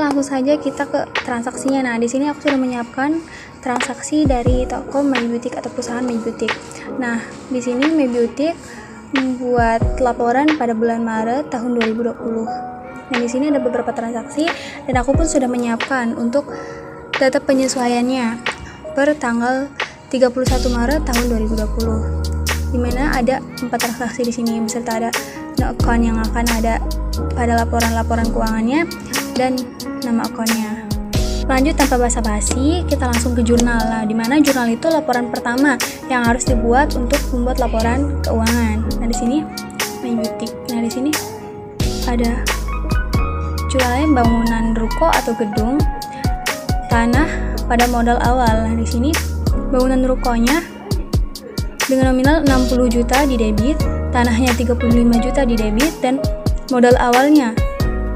langsung saja kita ke transaksinya. Nah, di sini aku sudah menyiapkan transaksi dari toko MyBoutique atau perusahaan MyBoutique. Nah, di sini MyBoutique membuat laporan pada bulan Maret tahun 2020. Nah, di sini ada beberapa transaksi dan aku pun sudah menyiapkan untuk data penyesuaiannya per tanggal 31 Maret tahun 2020. Dimana ada 4 transaksi di sini beserta ada no account yang akan ada pada laporan-laporan keuangannya dan nama akunnya. Lanjut tanpa basa-basi, kita langsung ke jurnal. Nah, dimana jurnal itu laporan pertama yang harus dibuat untuk membuat laporan keuangan. Nah, di sini MyBoutique. Nah, di sini ada jurnalnya bangunan ruko atau gedung, tanah pada modal awal. Nah, di sini bangunan rukonya dengan nominal 60 juta di debit, tanahnya 35 juta di debit, dan modal awalnya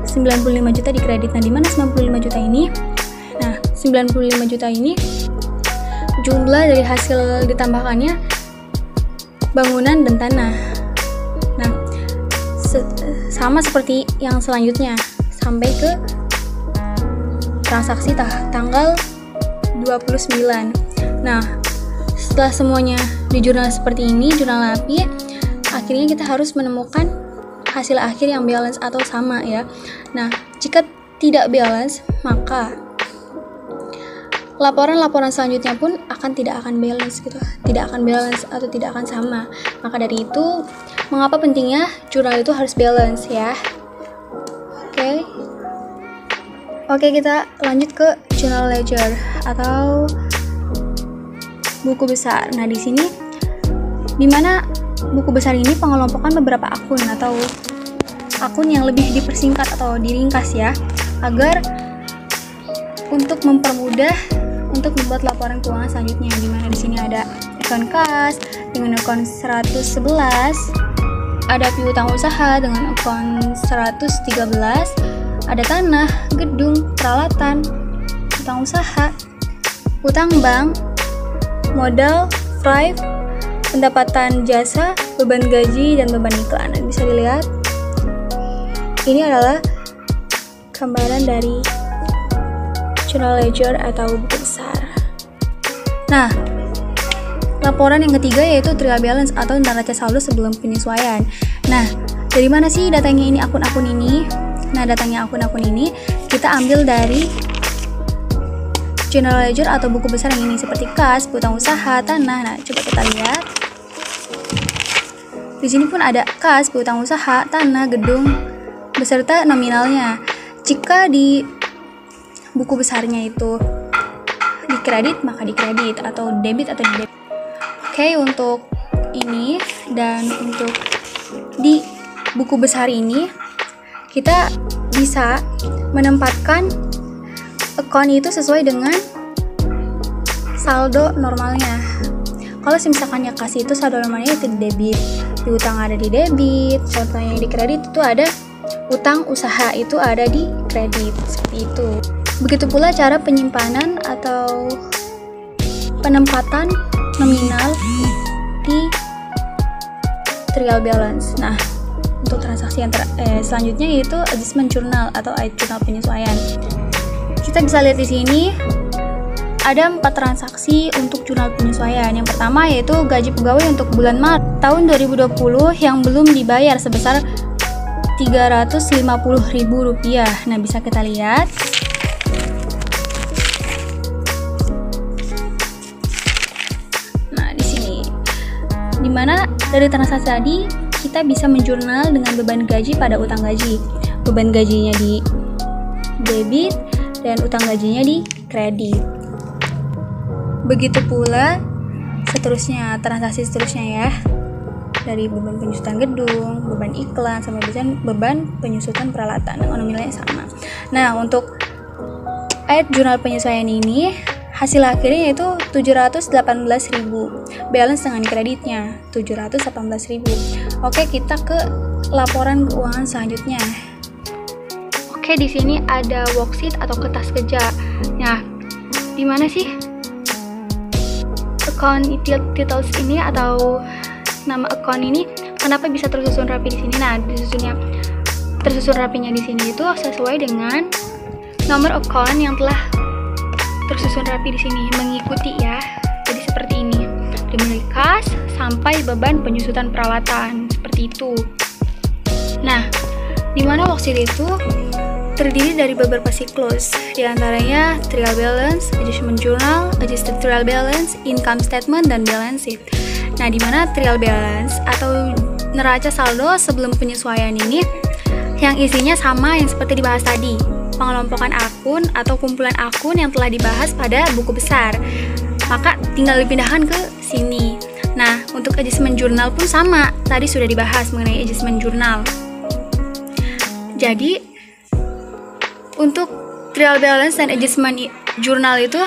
95 juta di kredit. Nah, di mana 95 juta ini? Nah, 95 juta ini jumlah dari hasil ditambahkannya bangunan dan tanah. Nah, sama seperti yang selanjutnya sampai ke transaksi tanggal 29. Nah, setelah semuanya di jurnal seperti ini, jurnal rapi, akhirnya kita harus menemukan hasil akhir yang balance atau sama ya. Nah, jika tidak balance, maka laporan-laporan selanjutnya pun tidak akan balance gitu. Tidak akan balance atau tidak akan sama. Maka dari itu, mengapa pentingnya jurnal itu harus balance ya? Oke, kita lanjut ke journal ledger atau buku besar. Nah, di sini dimana buku besar ini pengelompokan beberapa akun atau akun yang lebih dipersingkat atau diringkas ya, agar untuk mempermudah untuk membuat laporan keuangan selanjutnya. Dimana di sini ada akun kas dengan akun 111, ada piutang usaha dengan akun 113, ada tanah, gedung, peralatan, utang usaha, utang bank, modal, drive, pendapatan jasa, beban gaji, dan beban iklan. Dan bisa dilihat, ini adalah gambaran dari journal ledger atau buku besar. Nah, laporan yang ketiga yaitu trial balance atau neraca saldo sebelum penyesuaian. Nah, dari mana sih datanya ini, akun-akun ini? Nah, datanya akun-akun ini kita ambil dari journal ledger atau buku besar yang ini, seperti kas, piutang usaha, tanah. Nah, coba kita lihat. Di sini pun ada kas, piutang usaha, tanah, gedung, beserta nominalnya. Jika di buku besarnya itu di kredit, maka di kredit, atau debit atau di debit. Oke, untuk ini dan untuk di buku besar ini kita bisa menempatkan account itu sesuai dengan saldo normalnya. Kalau misalkan ya kas itu saldo normalnya itu di debit, di utang ada di debit, contohnya di kredit itu ada utang usaha itu ada di kredit, seperti itu. Begitu pula cara penyimpanan atau penempatan nominal di trial balance. Nah, untuk transaksi yang selanjutnya yaitu adjustment journal atau jurnal penyesuaian. Kita bisa lihat di sini ada 4 transaksi untuk jurnal penyesuaian. Yang pertama yaitu gaji pegawai untuk bulan Maret tahun 2020 yang belum dibayar sebesar Rp350.000. Nah, bisa kita lihat. Nah, di sini dimana dari transaksi tadi kita bisa menjurnal dengan beban gaji pada utang gaji. Beban gajinya di debit dan utang gajinya di kredit. Begitu pula seterusnya, transaksi seterusnya ya. Dari beban penyusutan gedung, beban iklan, sampai beban penyusutan peralatan dengan nominalnya sama. Nah, untuk jurnal penyesuaian ini hasil akhirnya yaitu 718.000, balance dengan kreditnya 718.000. Oke, kita ke laporan keuangan selanjutnya. Oke, di sini ada worksheet atau kertas kerja. Nah, di mana sih account details ini atau nama account ini? Kenapa bisa tersusun rapi di sini? Nah, tersusun rapinya di sini itu sesuai dengan nomor akun yang telah tersusun rapi di sini mengikuti ya. Jadi seperti ini, dari kas sampai beban penyusutan perawatan seperti itu. Nah, di mana worksheet itu terdiri dari beberapa siklus, diantaranya trial balance, adjustment journal, adjusted trial balance, income statement, dan balance sheet. Nah, di mana trial balance atau neraca saldo sebelum penyesuaian ini yang isinya sama yang seperti dibahas tadi, pengelompokan akun atau kumpulan akun yang telah dibahas pada buku besar, maka tinggal dipindahkan ke sini. Nah, untuk adjustment journal pun sama, tadi sudah dibahas mengenai adjustment journal. Jadi untuk trial balance dan adjustment journal itu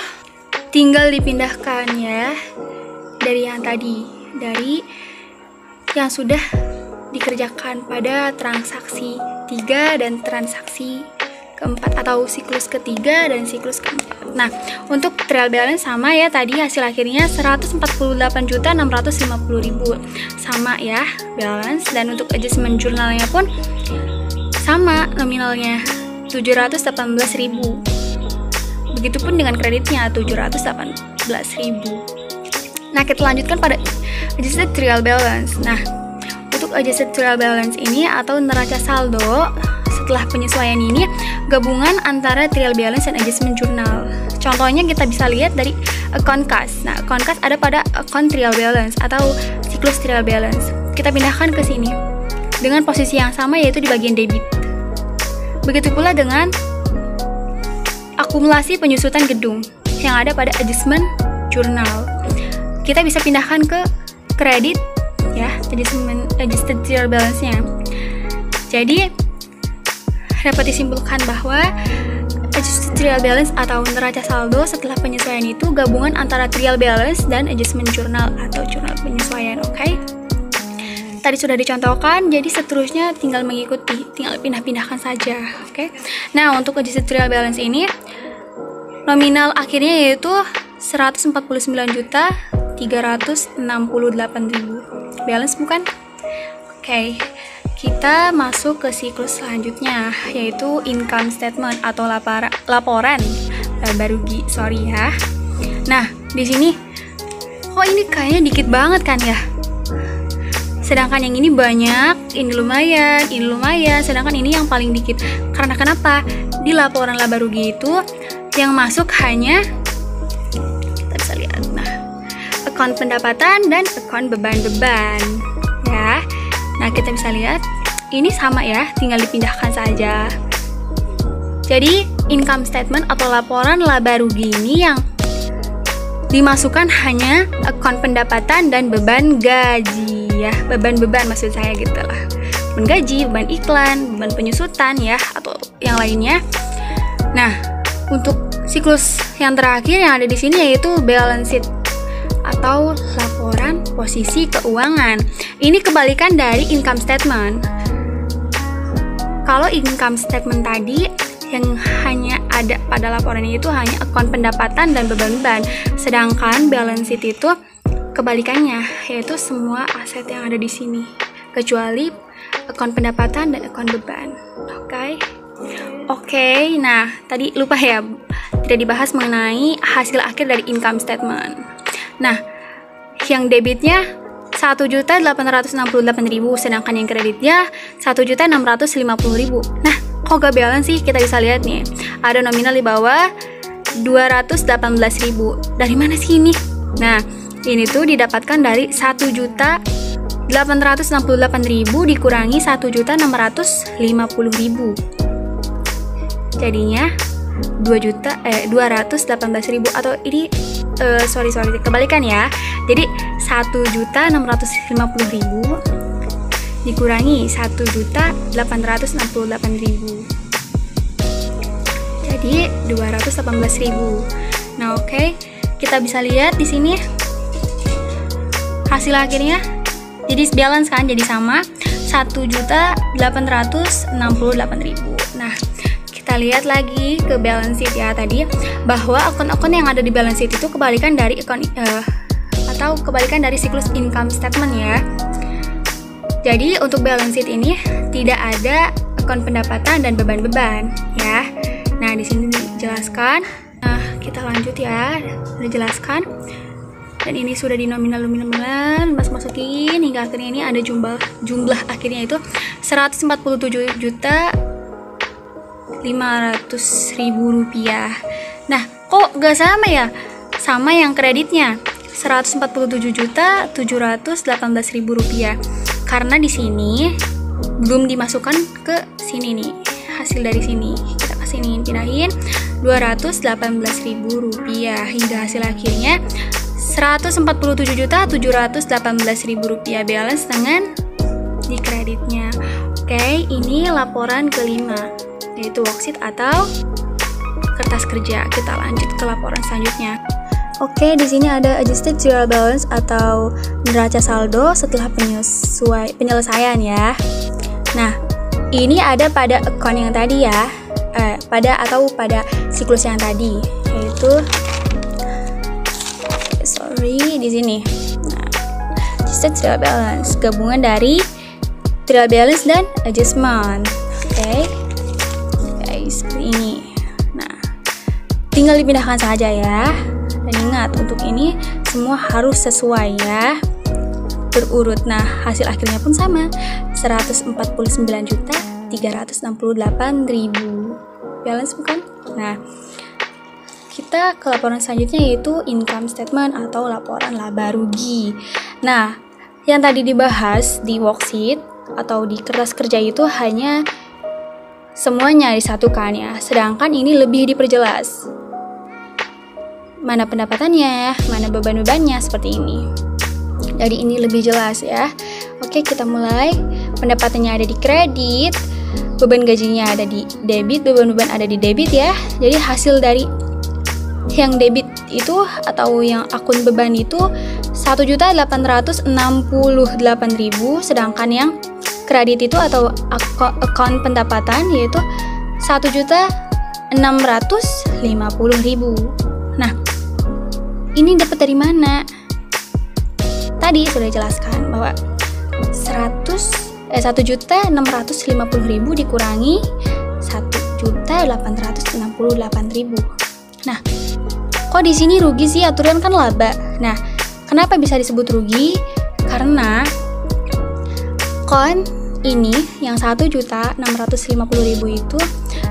tinggal dipindahkan ya dari yang tadi, dari yang sudah dikerjakan pada transaksi 3 dan transaksi keempat atau siklus ketiga dan siklus keempat. Nah, untuk trial balance sama ya, tadi hasil akhirnya 148.650.000 sama ya balance, dan untuk adjustment journalnya pun sama nominalnya 718.000. Begitupun dengan kreditnya 718.000. Nah, kita lanjutkan pada adjusted trial balance. Nah, untuk adjusted trial balance ini atau neraca saldo setelah penyesuaian ini gabungan antara trial balance dan adjustment journal. Contohnya kita bisa lihat dari account kas. Nah, account kas ada pada account trial balance atau siklus trial balance. Kita pindahkan ke sini dengan posisi yang sama, yaitu di bagian debit. Begitu pula dengan akumulasi penyusutan gedung yang ada pada adjustment journal. Kita bisa pindahkan ke kredit ya, adjusted trial balance-nya. Jadi dapat disimpulkan bahwa adjusted trial balance atau neraca saldo setelah penyesuaian itu gabungan antara trial balance dan adjustment journal atau jurnal penyesuaian. Oke. Tadi sudah dicontohkan, jadi seterusnya tinggal mengikuti, tinggal pindah-pindahkan saja. Oke. Nah, untuk adjusted trial balance ini nominal akhirnya yaitu 149.368.000. Balance bukan? Oke. Kita masuk ke siklus selanjutnya, yaitu income statement atau laporan laba rugi. Sorry ya. Nah, di sini kok ini kayaknya dikit banget kan ya? Sedangkan yang ini banyak, ini lumayan, sedangkan ini yang paling dikit. Karena kenapa? Di laporan laba rugi itu yang masuk hanya, kita bisa lihat, nah, akun pendapatan dan akun beban-beban ya. Nah, kita bisa lihat ini sama ya, tinggal dipindahkan saja. Jadi income statement atau laporan laba rugi ini yang dimasukkan hanya akun pendapatan dan beban gaji ya, beban-beban maksud saya gitu lah, beban gaji, beban iklan, beban penyusutan ya, atau yang lainnya. Nah, untuk siklus yang terakhir yang ada di sini yaitu balance sheet atau laporan posisi keuangan. Ini kebalikan dari income statement. Kalau income statement tadi yang hanya ada pada laporan itu hanya akun pendapatan dan beban-beban, sedangkan balance sheet itu kebalikannya, yaitu semua aset yang ada di sini kecuali akun pendapatan dan akun beban. Oke, nah tadi lupa ya, tidak dibahas mengenai hasil akhir dari income statement. Nah, yang debitnya 1.868.000, sedangkan yang kreditnya 1.650.000. Nah, kok gak balance sih? Kita bisa lihat nih, ada nominal di bawah 218.000. Dari mana sih ini? Nah, ini tuh didapatkan dari 1.868.000 dikurangi 1.650.000. Jadinya 218.000, atau ini sorry kebalikan ya. Jadi 1.650.000 dikurangi 1.868.000. Jadi 218.000. Nah, oke. Kita bisa lihat di sini hasil akhirnya jadi balance kan, jadi sama 1.868.000. Nah, kita lihat lagi ke balance sheet ya tadi, bahwa akun-akun yang ada di balance sheet itu kebalikan dari atau kebalikan dari siklus income statement ya. Jadi untuk balance sheet ini tidak ada akun pendapatan dan beban-beban ya. Nah, di sini dijelaskan. Nah, kita lanjut ya. Sudah jelaskan. Dan ini sudah di nominal masukin hingga akhirnya ini ada jumlah akhirnya itu 147.500.000 rupiah. Nah, kok gak sama ya? Sama yang kreditnya 147.718.000 rupiah. Karena di sini belum dimasukkan ke sini nih, hasil dari sini. Kita kasih nih, pindahin 218.000 rupiah hingga hasil akhirnya 147.718.000 rupiah balance dengan di kreditnya. Oke, ini laporan kelima, yaitu worksheet atau kertas kerja. Kita lanjut ke laporan selanjutnya. Oke, di sini ada adjusted trial balance atau neraca saldo setelah penyelesaian ya. Nah, ini ada pada account yang tadi ya, pada siklus yang tadi, yaitu di sini. Nah, adjusted trial balance, gabungan dari trial balance dan adjustment. Oke, guys, seperti ini. Nah, tinggal dipindahkan saja ya. Dan ingat, untuk ini semua harus sesuai ya, berurut. Nah, hasil akhirnya pun sama, 149.368.000 balance, bukan? Nah, kita ke laporan selanjutnya, yaitu income statement atau laporan laba rugi. Nah, yang tadi dibahas di worksheet atau di kertas kerja itu hanya semuanya disatukan ya, sedangkan ini lebih diperjelas. Mana pendapatannya, mana beban-bebannya, seperti ini. Jadi ini lebih jelas ya. Oke, kita mulai. Pendapatannya ada di kredit, beban gajinya ada di debit, beban-beban ada di debit ya. Jadi hasil dari yang debit itu atau yang akun beban itu 1.868.000, sedangkan yang kredit itu atau akun pendapatan yaitu 1.650.000. Nah, ini dapat dari mana? Tadi sudah jelaskan bahwa 1.650.000 dikurangi 1.868.000. Nah, kok di sini rugi sih? Aturan kan laba. Nah, kenapa bisa disebut rugi? Karena kon ini yang 1.650.000 itu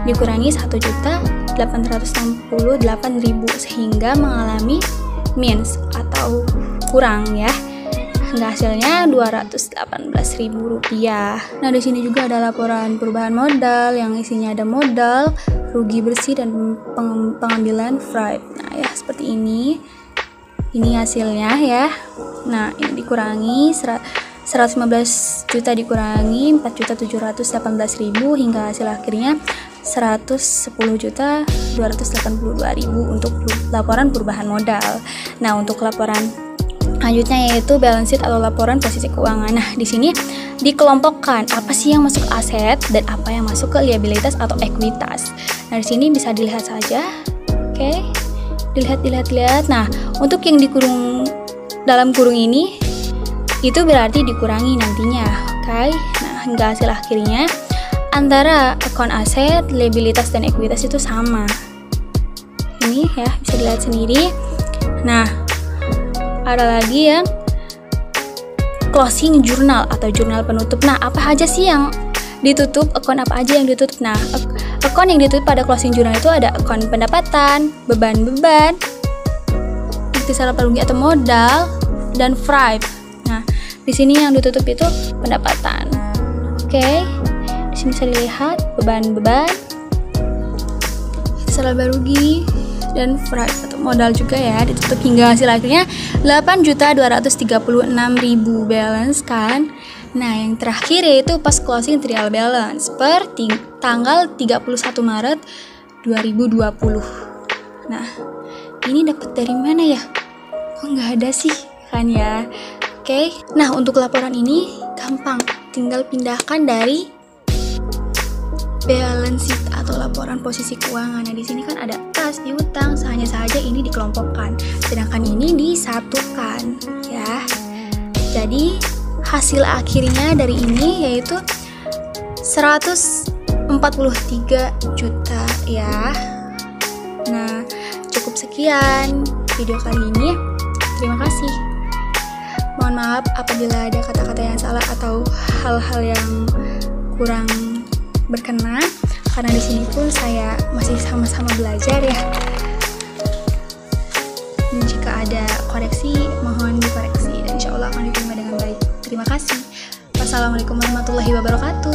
dikurangi 1.868.000 sehingga mengalami minus atau kurang ya. Hingga hasilnya 218.000 rupiah. Nah, di sini juga ada laporan perubahan modal yang isinya ada modal, rugi bersih dan pengambilan fried. Nah, ya seperti ini. Ini hasilnya ya. Nah, ini dikurangi 115 juta dikurangi 4.718.000 hingga hasil akhirnya 110.282.000 untuk laporan perubahan modal. Nah, untuk laporan selanjutnya yaitu balance sheet atau laporan posisi keuangan. Nah, di sini dikelompokkan apa sih yang masuk aset dan apa yang masuk ke liabilitas atau ekuitas. Nah, di sini bisa dilihat saja. Oke. Dilihat. Nah, untuk yang dikurung dalam kurung ini itu berarti dikurangi nantinya. Oke. Nah, hingga hasil akhirnya antara akun aset, liabilitas dan ekuitas itu sama. Ini ya bisa dilihat sendiri. Nah, ada lagi yang closing journal atau jurnal penutup. Nah, apa aja sih yang ditutup? Akun apa aja yang ditutup? Nah, akun yang ditutup pada closing journal itu ada akun pendapatan, beban-beban, ikhtisar laba rugi atau modal, dan fried. Nah, di sini yang ditutup itu pendapatan. Oke. Di sini bisa dilihat beban-beban, ikhtisar laba rugi, dan fried atau modal juga ya ditutup hingga hasil akhirnya 8.236.000 balance kan. Nah, yang terakhir yaitu post closing trial balance per tanggal 31 Maret 2020. Nah, ini dapat dari mana ya? Kok nggak ada sih kan ya? Oke. Nah, untuk laporan ini gampang, tinggal pindahkan dari balance sheet atau laporan posisi keuangan. Nah, di sini kan ada kas, piutang, hanya saja ini dikelompokkan, sedangkan ini disatukan ya. Jadi hasil akhirnya dari ini yaitu 143 juta ya. Nah, cukup sekian video kali ini. Terima kasih. Mohon maaf apabila ada kata-kata yang salah atau hal-hal yang kurang berkenan, karena di sini pun saya masih sama-sama belajar ya. Dan jika ada koreksi, mohon dikoreksi dan insya Allah akan diterima dengan baik. Terima kasih. Wassalamualaikum warahmatullahi wabarakatuh.